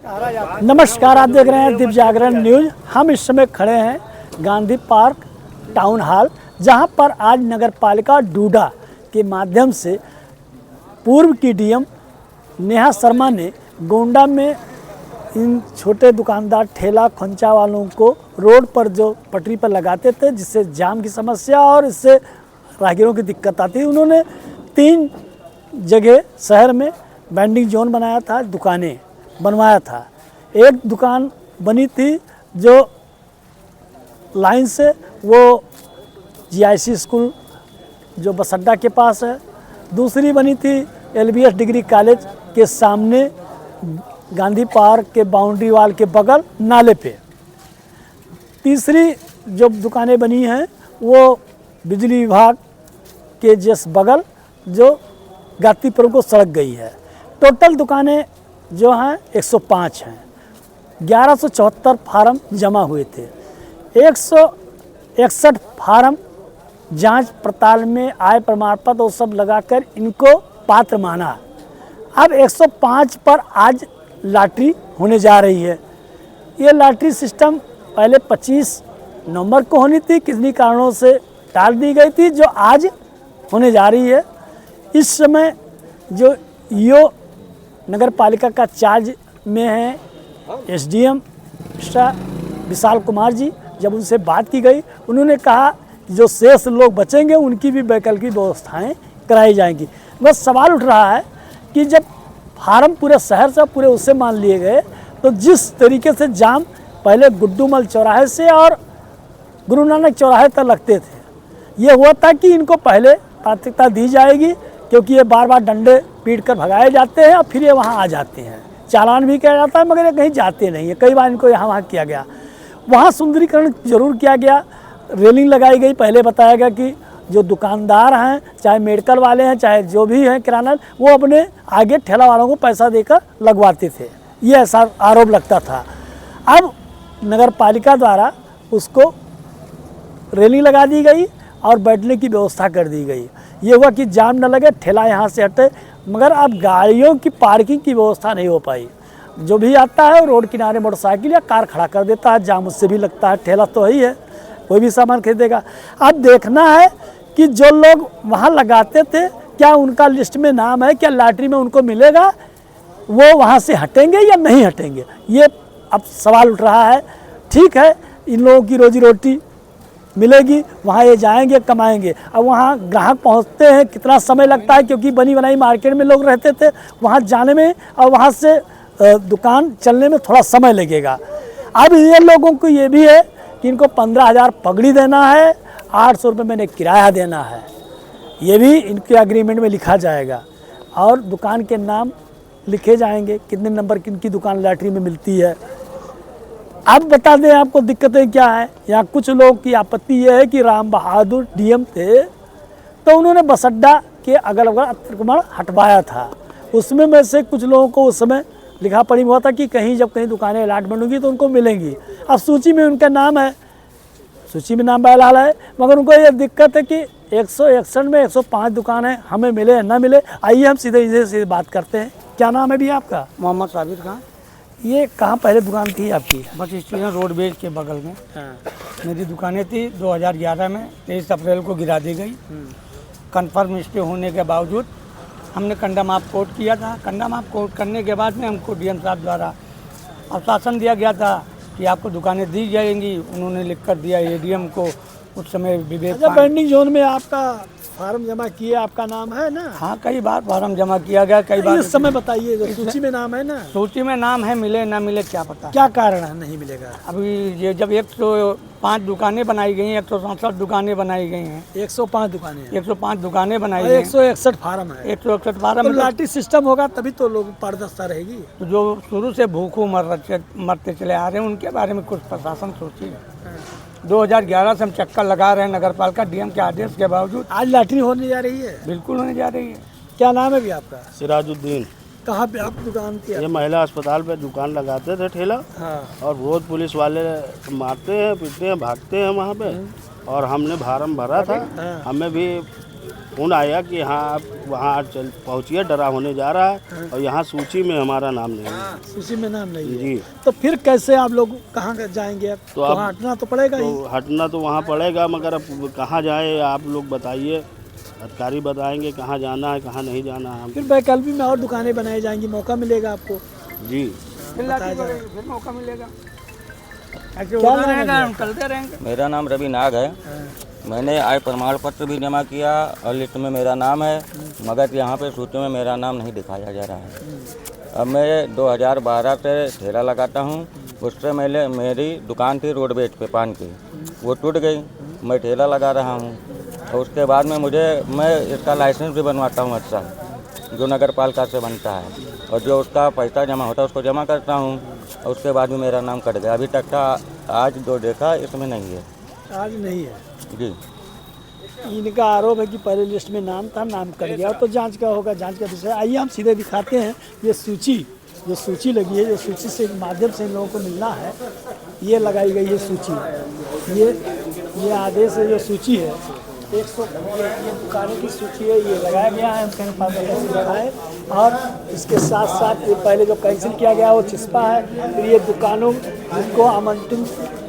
नमस्कार, आप देख रहे हैं दिव्य जागरण न्यूज। हम इस समय खड़े हैं गांधी पार्क टाउन हॉल, जहां पर आज नगर पालिका डूडा के माध्यम से पूर्व की डीएम नेहा शर्मा ने गोंडा में इन छोटे दुकानदार ठेला खोंचा वालों को रोड पर जो पटरी पर लगाते थे, जिससे जाम की समस्या और इससे राहगीरों की दिक्कत आती, उन्होंने 3 जगह शहर में वेंडिंग जोन बनाया था, दुकानें बनवाया था। एक दुकान बनी थी जो लाइन से वो जीआईसी स्कूल जो बस अड्डा के पास है, दूसरी बनी थी एलबीएस डिग्री कॉलेज के सामने गांधी पार्क के बाउंड्री वाल के बगल नाले पे, तीसरी जो दुकानें बनी हैं वो बिजली विभाग के जिस बगल जो गातीपुर को सड़क गई है। टोटल दुकानें जो हैं 105 हैं। 1174 फार्म जमा हुए थे। 161 फार्म जांच पड़ताल में आय प्रमाण पत्र वो सब लगाकर इनको पात्र माना। अब 105 पर आज लॉटरी होने जा रही है। ये लॉटरी सिस्टम पहले 25 नवंबर को होनी थी, किन्हीं कारणों से टाल दी गई थी, जो आज होने जा रही है। इस समय जो ईओ नगर पालिका का चार्ज में है एसडीएम विशाल कुमार जी, जब उनसे बात की गई, उन्होंने कहा जो शेष लोग बचेंगे उनकी भी वैकल्पिक व्यवस्थाएं कराई जाएंगी। बस सवाल उठ रहा है कि जब फार्म पूरे शहर से पूरे उससे मान लिए गए, तो जिस तरीके से जाम पहले गुड्डूमल चौराहे से और गुरु नानक चौराहे तक लगते थे, ये हुआ था कि इनको पहले प्राथमिकता दी जाएगी, क्योंकि ये बार बार डंडे पीट कर भगाए जाते हैं और फिर ये वहाँ आ जाते हैं। चालान भी किया जाता है, मगर ये कहीं जाते नहीं है। कई बार इनको यहाँ वहाँ किया गया। वहाँ सुंदरीकरण जरूर किया गया, रेलिंग लगाई गई। पहले बताया गया कि जो दुकानदार हैं, चाहे मेडिकल वाले हैं, चाहे जो भी हैं किराना, वो अपने आगे ठेला वालों को पैसा देकर लगवाते थे, ये ऐसा आरोप लगता था। अब नगर पालिका द्वारा उसको रेलिंग लगा दी गई और बैठने की व्यवस्था कर दी गई। ये हुआ कि जाम न लगे, ठेला यहाँ से हटे, मगर अब गाड़ियों की पार्किंग की व्यवस्था नहीं हो पाई। जो भी आता है रोड किनारे मोटरसाइकिल या कार खड़ा कर देता है, जाम उससे भी लगता है। ठेला तो ही है, कोई भी सामान खरीदेगा। अब देखना है कि जो लोग वहाँ लगाते थे, क्या उनका लिस्ट में नाम है, क्या लॉटरी में उनको मिलेगा, वो वहाँ से हटेंगे या नहीं हटेंगे, ये अब सवाल उठ रहा है। ठीक है, इन लोगों की रोजी रोटी मिलेगी, वहाँ ये जाएंगे, कमाएंगे। अब वहाँ ग्राहक पहुँचते हैं, कितना समय लगता है, क्योंकि बनी बनाई मार्केट में लोग रहते थे, वहाँ जाने में और वहाँ से दुकान चलने में थोड़ा समय लगेगा। अब ये लोगों को ये भी है कि इनको 15,000 पगड़ी देना है, 800 रुपये मैंने किराया देना है, ये भी इनके एग्रीमेंट में लिखा जाएगा और दुकान के नाम लिखे जाएंगे, कितने नंबर की इनकी दुकान लॉटरी में मिलती है। अब बता दें आपको दिक्कतें क्या है। यहाँ कुछ लोगों की आपत्ति ये है कि राम बहादुर डीएम थे, तो उन्होंने बस अड्डा के अगल बगल अतिक्रमण हटवाया था। उसमें में से कुछ लोगों को उस समय लिखा पढ़ी हुआ था कि कहीं जब कहीं दुकानें अलॉटमेंट होंगी तो उनको मिलेंगी। अब सूची में उनका नाम है, सूची में नाम बहलाल है, मगर उनको ये दिक्कत है कि 161 में 105 दुकानें हमें मिले या ना मिले। आइए हम सीधे बात करते हैं। क्या नाम है भी आपका? मोहम्मद साबिर खान। ये कहाँ पहले दुकान थी आपकी? बस स्टेशन रोडवेज के बगल में। मेरी दुकानें थी। 2011 में 23 अप्रैल को गिरा दी गई। कन्फर्म स्टे होने के बावजूद हमने कंडम ऑफ कोर्ट किया था। कंडम ऑफ कोर्ट करने के बाद में हमको डीएम साहब द्वारा आश्वासन दिया गया था कि आपको दुकानें दी जाएंगी। उन्होंने लिख कर दिया एडीएम को, उस समय विवेक। अच्छा, वेंडिंग जोन में आपका फार्म जमा किए, आपका नाम है ना? हाँ, कई बार फार्म जमा किया गया, कई बार। इस समय बताइए, जो सूची में नाम है ना? सूची में नाम है, मिले ना मिले क्या पता। क्या कारण है नहीं मिलेगा? अभी ये जब 105 दुकानें बनाई गई हैं, 167 दुकानें बनाई गई हैं। 105 दुकानें, 105 दुकानें बनाई गई, 161 फार्म है। 161 फार्म। तो लॉटरी सिस्टम होगा तभी तो लोग पारदर्शिता रहेगी। तो जो शुरू से भूखों मरते चले आ रहे हैं, उनके बारे में कुछ प्रशासन सोचिए। 2011 से हम चक्कर लगा रहे हैं नगर पालिका डीएम के आदेश के बावजूद। आज लॉटरी होने जा रही है? बिल्कुल होने जा रही है। क्या नाम है भी आपका? सिराजुद्दीन। कहाँ पे आप दुकान थी? ये महिला अस्पताल पे दुकान लगाते थे ठेला। हाँ। और रोज पुलिस वाले मारते हैं, पीटते हैं, भागते हैं वहाँ पे। और हमने फार्म भरा था, हमें भी फोन आया कि हाँ आप वहाँ चल पहुँचिए, डरा होने जा रहा है और यहाँ सूची में हमारा नाम नहीं है। सूची में नाम नहीं है। जी। तो फिर कैसे आप लोग कहाँ जाएंगे अब? तो अब- वहाँ हटना तो पड़ेगा ही। तो हटना तो वहाँ पड़ेगा, मगर अब कहाँ जाए आप लोग बताइए, अधिकारी बताएंगे कहाँ जाना है कहाँ नहीं जाना है। फिर वैकल्पिक में और दुकानें बनाई जाएंगी, मौका मिलेगा आपको। जी। फिर लाठी पड़ेगी, फिर मौका मिलेगा। ऐसे क्या होता नाम है रहेगा, भैया? हम चलते रहेंगे। मेरा नाम रवि नाग है। मैंने आय प्रमाण पत्र भी जमा किया और लिस्ट में मेरा नाम है, मगर यहाँ पे सूची में मेरा नाम नहीं दिखाया जा रहा है। अब मैं 2012 से ठेला लगाता हूँ। उससे मेरी दुकान थी रोडवेज पे पान की, वो टूट गई। मैं ठेला लगा रहा हूँ और उसके बाद में मैं इसका लाइसेंस भी बनवाता हूँ अच्छा, जो नगर पालिका से बनता है, और जो उसका पैसा जमा होता है उसको जमा करता हूँ, और उसके बाद भी मेरा नाम कट गया। अभी तक का आज जो देखा इसमें नहीं है। आज नहीं है। जी। इनका आरोप है कि पहले लिस्ट में नाम था, नाम कट गया। तो जांच का होगा, जांच का विषय। आइए हम सीधे दिखाते हैं ये सूची, जो सूची लगी है, जो सूची से माध्यम से इन लोगों को मिलना है, ये लगाई गई है सूची। ये आदेश है, जो सूची है 100 ये दुकानों की सूची है, ये लगाया गया है। हम पास रखा है और इसके साथ साथ ये पहले जो कैंसिल किया गया वो चिस्पा है। फिर ये दुकानों जिनको आमंत्रण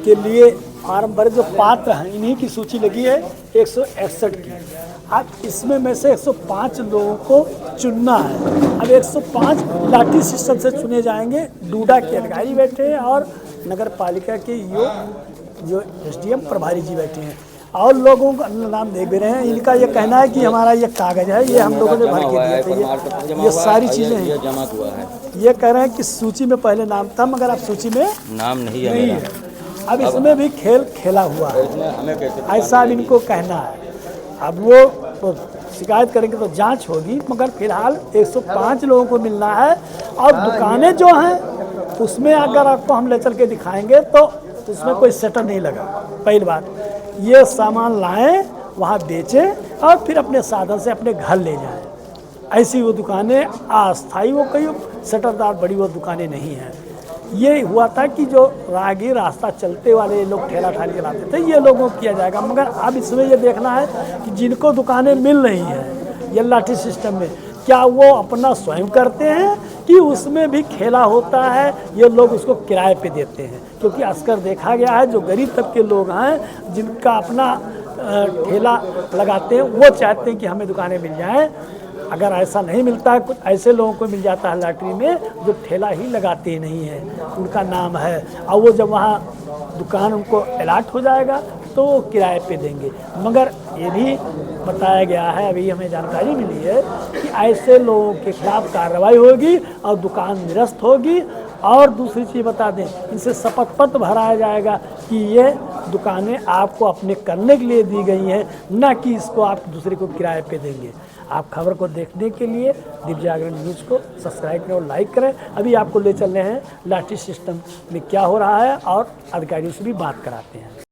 के लिए फार्म भरे जो पात्र हैं, इन्हीं की सूची लगी है 161 की। अब इसमें में से 105 लोगों को चुनना है। अब 105 लाठी सिस्टम से चुने जाएंगे। डूडा के अधिकारी बैठे हैं और नगर पालिका के जो एसडीएम प्रभारी जी बैठे हैं, और लोगों का नाम देख भी रहे हैं। इनका ये कहना है कि हमारा ये कागज है, ये हम लोगों ने भर के दिए थे, ये सारी चीज़ें हैं। जमा हुआ है। ये कह रहे हैं कि सूची में पहले नाम था, मगर अब सूची में नाम नहीं है नहीं मेरा। है। अब इसमें भी खेल खेला हुआ है, इसमें हमें कैसे ऐसा अब इनको कहना है। अब वो तो शिकायत करेंगे तो जांच होगी, मगर फिलहाल 105 लोगों को मिलना है। और दुकानें जो हैं उसमें अगर आपको हम ले चल के दिखाएंगे तो उसमें कोई शटर नहीं लगा। पहली बात, ये सामान लाएं, वहाँ बेचें और फिर अपने साधन से अपने घर ले जाएं। ऐसी वो दुकानें अस्थायी, वो कई शटरदार बड़ी वो दुकानें नहीं हैं। ये हुआ था कि जो राहगीर रास्ता चलते वाले लोग ठेला ठाली चलाते थे, ये लोगों को किया जाएगा। मगर अब इसमें ये देखना है कि जिनको दुकानें मिल रही हैं ये लाठी सिस्टम में, क्या वो अपना स्वयं करते हैं कि उसमें भी खेला होता है, ये लोग उसको किराए पे देते हैं। क्योंकि अक्सर देखा गया है जो गरीब तबके लोग हैं जिनका अपना ठेला लगाते हैं, वो चाहते हैं कि हमें दुकानें मिल जाएं। अगर ऐसा नहीं मिलता है, कुछ ऐसे लोगों को मिल जाता है लॉटरी में जो ठेला ही लगाते नहीं हैं, उनका नाम है, और वो जब वहाँ दुकान उनको अलॉट हो जाएगा तो वो किराए पे देंगे। मगर ये भी बताया गया है, अभी हमें जानकारी मिली है कि ऐसे लोगों के खिलाफ कार्रवाई होगी और दुकान निरस्त होगी। और दूसरी चीज़ बता दें, इनसे शपथ पत्र भराया जाएगा कि ये दुकानें आपको अपने करने के लिए दी गई हैं, न कि इसको आप दूसरे को किराए पे देंगे। आप खबर को देखने के लिए दिव्य जागरण न्यूज़ को सब्सक्राइब करें और लाइक करें। अभी आपको ले चल रहे हैं लाठी सिस्टम में क्या हो रहा है और अधिकारियों से भी बात कराते हैं।